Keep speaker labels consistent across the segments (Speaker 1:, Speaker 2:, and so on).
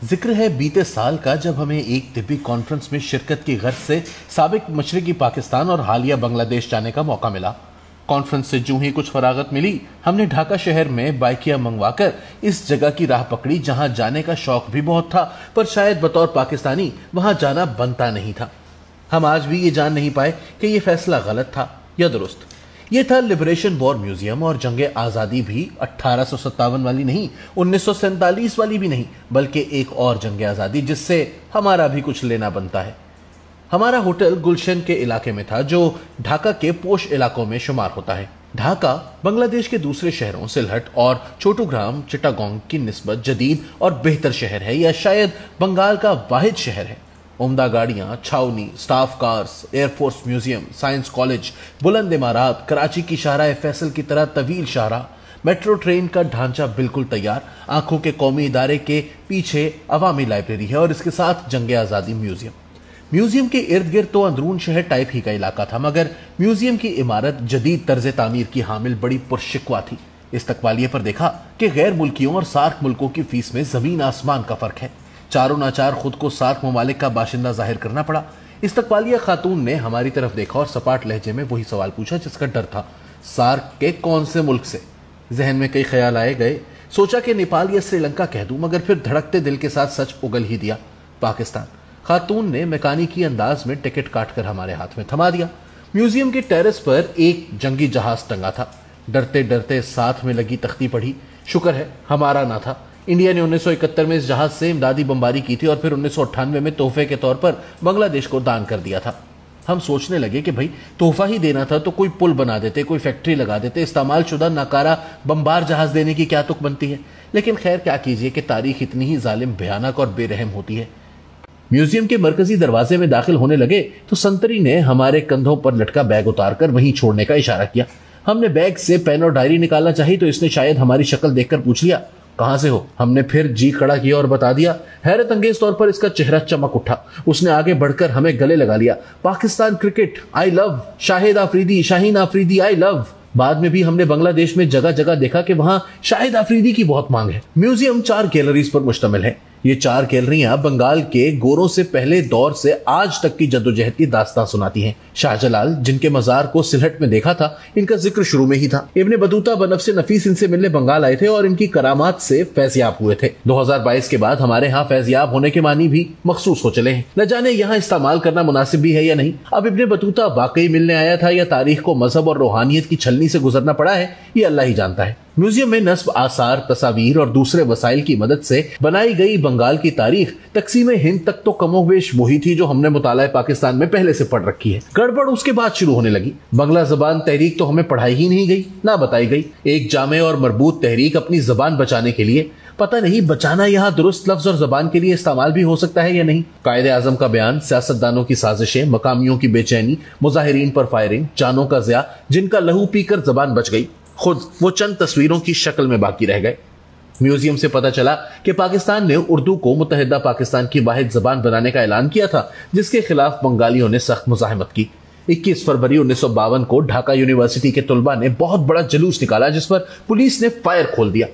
Speaker 1: जिक्र है बीते साल का, जब हमें एक तिब्बती कॉन्फ्रेंस में शिरकत की गर्ज से साबिक मशरकी पाकिस्तान और हालिया बांग्लादेश जाने का मौका मिला। कॉन्फ्रेंस से जूं ही कुछ फरागत मिली, हमने ढाका शहर में बाइकिया मंगवाकर इस जगह की राह पकड़ी जहां जाने का शौक भी बहुत था, पर शायद बतौर पाकिस्तानी वहां जाना बनता नहीं था। हम आज भी ये जान नहीं पाए कि ये फैसला गलत था या दुरुस्त। ये था लिबरेशन वॉर म्यूजियम, और जंगे आज़ादी भी 1857 वाली नहीं, 1947 वाली भी नहीं, बल्कि एक और जंगे आज़ादी जिससे हमारा भी कुछ लेना बनता है। हमारा होटल गुलशन के इलाके में था, जो ढाका के पोश इलाकों में शुमार होता है। ढाका बांग्लादेश के दूसरे शहरों सिलहट और चोटुग्राम चिटागोंग की निस्बत जदीद और बेहतर शहर है, या शायद बंगाल का वाहिद शहर है। उम्दा गाड़ियां, छावनी, staff cars, air force museum, science college, बुलंद इमारत, कराची की शाहराह फैसल की तरह तवील शाहराह, मेट्रो ट्रेन का ढांचा बिल्कुल तैयार, आंखों के कौमी इदारे के पीछे अवामी लाइब्रेरी है और इसके साथ जंगे आज़ादी म्यूजियम। म्यूजियम के इर्द गिर्द तो अंदरून शहर टाइप ही का इलाका था, मगर म्यूजियम की इमारत जदीद तर्ज तामीर की हामिल बड़ी पुरशिकवा थी। इस्तकबालिये पर देखा कि गैर मुल्कियों और सार्क मुल्कों की फीस में जमीन आसमान का फर्क है। चारों नाचार खुद को सार्क ममालिक का बाशिंदा जाहिर करना पड़ा। इस्तकबालिया खातून ने हमारी तरफ देखा और सपाट लहजे में वही सवाल पूछा जिसका डर था, सार्क के कौन से मुल्क से? जहन में कई ख्याल आए गए। सोचा कि नेपाल या श्रीलंका कह दूं, मगर फिर धड़कते दिल के साथ सच उगल ही दिया, पाकिस्तान। खातून ने मैकेनिकी अंदाज में टिकट काटकर हमारे हाथ में थमा दिया। म्यूजियम के टेरेस पर एक जंगी जहाज टंगा था। डरते डरते साथ में लगी तख्ती पढ़ी। शुक्र है हमारा ना था। इंडिया ने 1971 में इस जहाज से इमदादी बमबारी की थी और फिर 1998 में तोहफे के तौर पर बांग्लादेश को दान कर दिया था। हम सोचने लगे कि भाई तोहफा ही देना था तो कोई पुल बना देते, कोई फैक्ट्री लगा देते, इस्तेमाल शुदा नाकारा बमबार जहाज देने की क्या तुक बनती है। लेकिन खैर क्या कीजिए कि तारीख इतनी ही जालिम, भयानक और बेरहम होती है। म्यूजियम के मरकजी दरवाजे में दाखिल होने लगे तो संतरी ने हमारे कंधों पर लटका बैग उतारकर वहीं छोड़ने का इशारा किया। हमने बैग से पेन और डायरी निकालना चाहिए तो इसने शायद हमारी शक्ल देखकर पूछ लिया, कहां से हो? हमने फिर जी खड़ा किया और बता दिया। हैरत अंगेज तौर पर इसका चेहरा चमक उठा। उसने आगे बढ़कर हमें गले लगा लिया। Pakistan cricket I love, Shahid Afridi, Shaheen Afridi I love. बाद में भी हमने बांग्लादेश में जगह जगह देखा कि वहां शाहिद आफरीदी की बहुत मांग है। म्यूजियम 4 गैलरीज पर मुश्तमिल है। ये 4 गैलरियां बंगाल के गोरों से पहले दौर से आज तक की जद्दोजहद की दास्तां सुनाती हैं। शाहजलाल, जिनके मजार को सिलहट में देखा था, इनका जिक्र शुरू में ही था। इब्ने बतूता बनफ्से नफीस इनसे मिलने बंगाल आए थे और इनकी करामात से फैज़याब हुए थे। 2022 के बाद हमारे यहाँ फैज़याब होने के मानी भी मखसूस हो चले हैं। न जाने यहाँ इस्तेमाल करना मुनासिब भी है या नहीं। अब इब्ने बतूता वाकई मिलने आया था या तारीख को मजहब और रूहानियत की छलनी से गुजरना पड़ा है, ये अल्लाह ही जानता है। म्यूजियम में नस्ब, आसार, तस्वीर और दूसरे वसाइल की मदद से बनाई गई बंगाल की तारीख तकसीम हिंद तक तो कमोबेश वही थी जो हमने मुताला पाकिस्तान में पहले से पढ़ रखी है। गड़बड़ उसके बाद शुरू होने लगी। बांग्ला जबान तहरीक तो हमें पढ़ाई ही नहीं गई, ना बताई गई। एक जामे और मरबूत तहरीक अपनी जबान बचाने के लिए, पता नहीं बचाना यहाँ दुरुस्त लफ्ज और जबान के लिए इस्तेमाल भी हो सकता है या नहीं। कायदे आजम का बयान, सियासतदानों की साजिशें, मकामियों की बेचैनी, मुजाहिरीन पर फायरिंग, जानों का ज़िया, जिनका लहू पीकर जबान बच गई, खुद वो चंद तस्वीरों की शक्ल में बाकी रह गए। म्यूजियम से पता चला कि पाकिस्तान ने उर्दू को मुत्तहिदा पाकिस्तान की वाहिद जबान बनाने का ऐलान किया था, जिसके खिलाफ बंगालियों ने सख्त मुजाहिमत की। 21 फरवरी 1952 को ढाका यूनिवर्सिटी के तुलबा ने बहुत बड़ा जुलूस निकाला, जिस पर पुलिस ने फायर खोल दिया।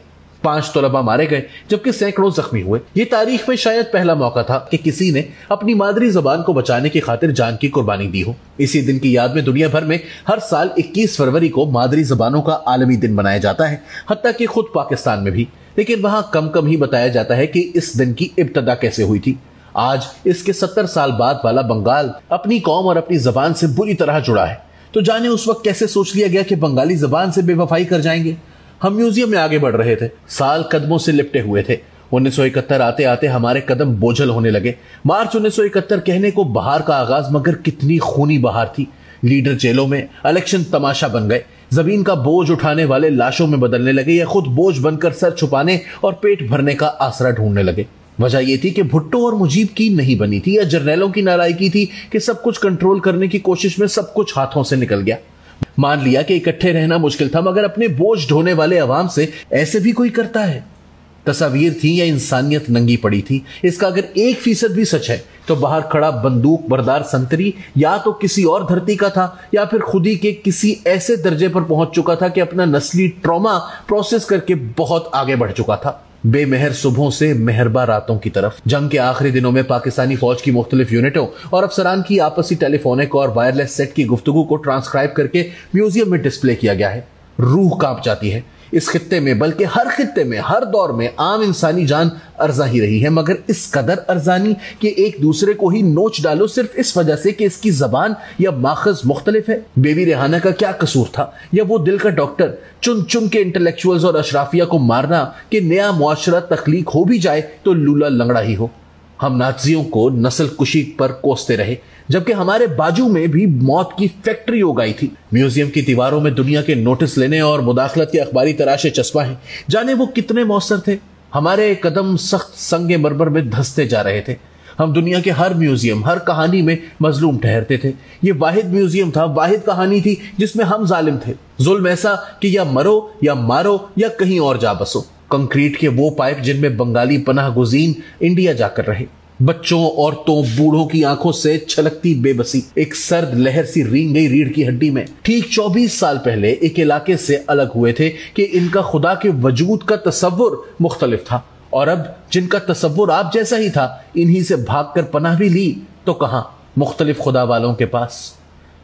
Speaker 1: 5 तलबा मारे गए जबकि सैकड़ों जख्मी हुए। ये तारीख में शायद पहला मौका था कि किसी ने अपनी मादरी जबान को बचाने की खातिर जान की कुर्बानी दी हो। इसी दिन की याद में दुनिया भर में हर साल 21 फरवरी को मादरी जबानों का आलमी दिन मनाया जाता है, हत्ता कि खुद पाकिस्तान में भी। लेकिन वहां कम कम ही बताया जाता है कि इस दिन की इब्तदा कैसे हुई थी। आज इसके 70 साल बाद वाला बंगाल अपनी कौम और अपनी जबान से बुरी तरह जुड़ा है, तो जाने उस वक्त कैसे सोच लिया गया कि बंगाली जबान से बेवफाई कर जाएंगे। हम म्यूजियम में आगे बढ़ रहे थे, साल कदमों से लिपटे हुए थे। 1971 आते आते हमारे कदम बोझल होने लगे। मार्च 1971 कहने को बहार का आगाज, मगर कितनी खूनी बहार थी। लीडर जेलों में, इलेक्शन तमाशा बन गए। जमीन का बोझ उठाने वाले लाशों में बदलने लगे या खुद बोझ बनकर सर छुपाने और पेट भरने का आसरा ढूंढने लगे। वजह यह थी कि भुट्टो और मुजीब की नहीं बनी थी, या जर्नैलों की नालायकी थी कि सब कुछ कंट्रोल करने की कोशिश में सब कुछ हाथों से निकल गया। मान लिया कि इकट्ठे रहना मुश्किल था, मगर अपने बोझ ढोने वाले अवाम से ऐसे भी कोई करता है? तस्वीर थी या इंसानियत नंगी पड़ी थी? इसका अगर 1% भी सच है तो बाहर खड़ा बंदूक बरदार संतरी या तो किसी और धरती का था या फिर खुद ही के किसी ऐसे दर्जे पर पहुंच चुका था कि अपना नस्ली ट्रॉमा प्रोसेस करके बहुत आगे बढ़ चुका था। बेमेहर सुबहों से मेहरबा रातों की तरफ। जंग के आखिरी दिनों में पाकिस्तानी फौज की मुख्तलिफ यूनिटों और अफसरान की आपसी टेलीफोनिक और वायरलेस सेट की गुफ्तगू को ट्रांसक्राइब करके म्यूजियम में डिस्प्ले किया गया है। रूह कांप जाती है। इस खित्ते में, बल्कि हर खित्ते में, हर दौर में आम इंसानी जान अर्जा ही रही है, मगर इस कदर अर्जानी कि एक दूसरे को ही नोच डालो सिर्फ इस वजह से कि इसकी जबान या माखज मुख्तलिफ है। बेबी रेहाना का क्या कसूर था, या वो दिल का डॉक्टर चुन चुन के इंटेलेक्चुअल्स और अशराफिया को मारना कि नया मुआशरा तख्लीक हो भी जाए तो लूला लंगड़ा ही हो। हम नाज़ियों को नस्ल कुशी पर कोसते रहे, जबकि हमारे बाजू में भी मौत की फैक्ट्री हो गई थी। म्यूजियम की दीवारों में दुनिया के नोटिस लेने और मुदाखलत के अखबारी तराशे चस्पा हैं। जाने वो कितने मौसर थे। हमारे कदम सख्त संगे मरमर में धंसते जा रहे थे। हम दुनिया के हर म्यूजियम, हर कहानी में मजलूम ठहरते थे। ये वाहिद म्यूजियम था, वाहिद कहानी थी जिसमें हम जालिम थे। जुल्म ऐसा कि या मरो या मारो या कहीं और जा बसो। कंक्रीट के वो पाइप जिनमें बंगाली पनाह गुज़ीन इंडिया जाकर रहे। बच्चों, औरतों, बूढ़ों की आंखों से छलकती बेबसी एक सर्द लहर सी रींग गई रीढ़ की हड्डी में। ठीक 24 साल पहले एक इलाके से अलग हुए थे कि इनका खुदा के वजूद का तसव्वुर मुख्तलिफ था, और अब जिनका तसव्वुर आप जैसा ही था, इन्हीं से भागकर पनाह भी ली तो कहां, मुख्तलिफ खुदा वालों के पास।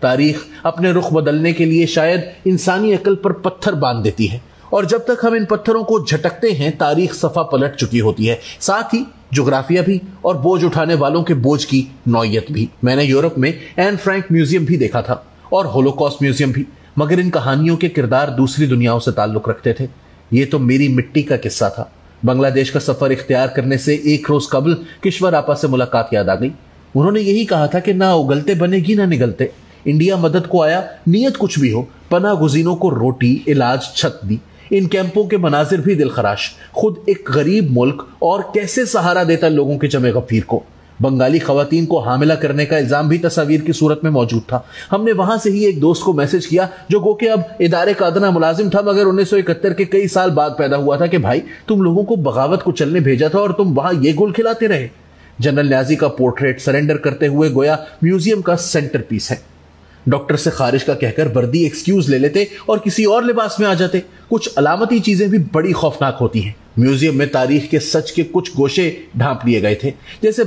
Speaker 1: तारीख अपने रुख बदलने के लिए शायद इंसानी अकल पर पत्थर बांध देती है, और जब तक हम इन पत्थरों को झटकते हैं तारीख सफा पलट चुकी होती है, साथ ही जोग्राफिया भी और बोझ उठाने वालों के बोझ की नौयत भी। मैंने यूरोप में एन फ्रैंक म्यूजियम भी देखा था और होलोकॉस्ट म्यूजियम भी, मगर इन कहानियों के किरदार दूसरी दुनियाओं से ताल्लुक रखते थे। ये तो मेरी मिट्टी का किस्सा था। बांग्लादेश का सफर इख्तियार करने से एक रोज कबल किश्वर आपा से मुलाकात याद आ गई। उन्होंने यही कहा था कि ना उगलते बनेगी ना निगलते। इंडिया मदद को आया, नीयत कुछ भी हो, पनाह गुज़ीनों को रोटी, इलाज, छत दी। इन कैंपों के मनाजिर भी दिलखराश, खुद एक गरीब मुल्क और कैसे सहारा देता लोगों के जमे गफीर को। बंगाली खवातीन को हामिला करने का इल्जाम भी तस्वीर की सूरत में मौजूद था। हमने वहां से ही एक दोस्त को मैसेज किया जो गो के अब इदारे का अदना मुलाजिम था, मगर 1971 के कई साल बाद पैदा हुआ था, कि भाई तुम लोगों को बगावत को चलने भेजा था और तुम वहां ये गुल खिलाते रहे। जनरल न्याजी का पोर्ट्रेट सरेंडर करते हुए गोया म्यूजियम का सेंटर पीस है। डॉक्टर से खारिज का कहकर वर्दी एक्सक्यूज ले लेते और किसी और लिबास में आ जाते। कुछ अलामती चीजें भी बड़ी खौफनाक होती हैं। म्यूजियम में तारीख के सच के कुछ गोशे ढांप लिए गए थे, जैसे